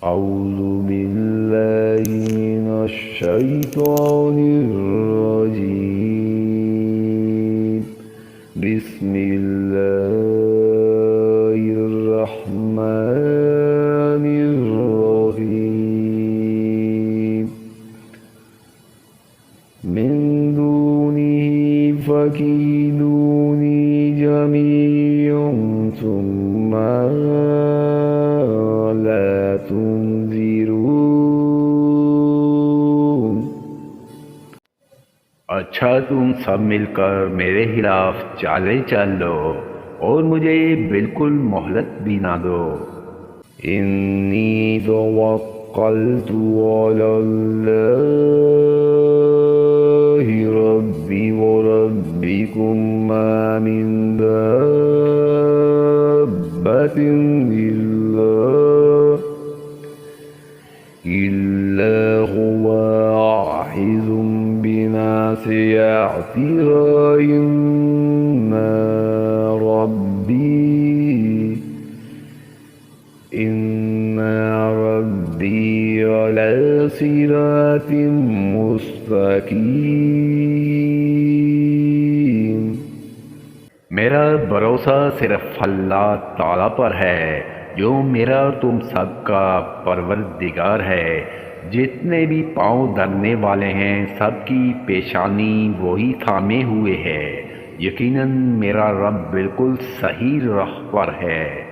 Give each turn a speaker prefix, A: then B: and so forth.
A: أعوذ بالله من الشيطان الرجيم. بسم الله الرحمن الرحيم. من دونه فكيدوني جميعا ثم لا تنظرون। अच्छा, तुम सब मिलकर मेरे खिलाफ चालें चल लो और मुझे बिल्कुल मोहलत भी ना दो। इन्नी तवक्कलतु अलल्लाहि रब्बी व रब्बिकुम मा मिन दाब्बतिन इल्ला हुवा आखिज़ुम बिनासियतिहा इन्ना रब्बी अला सिरातिम मुस्तकीम। मेरा भरोसा सिर्फ अल्लाह ताला पर है जो मेरा तुम सबका परवरदिगार है। जितने भी पाँव धरने वाले हैं सबकी पेशानी वही थामे हुए है। यकीनन मेरा रब बिल्कुल सही राह पर है।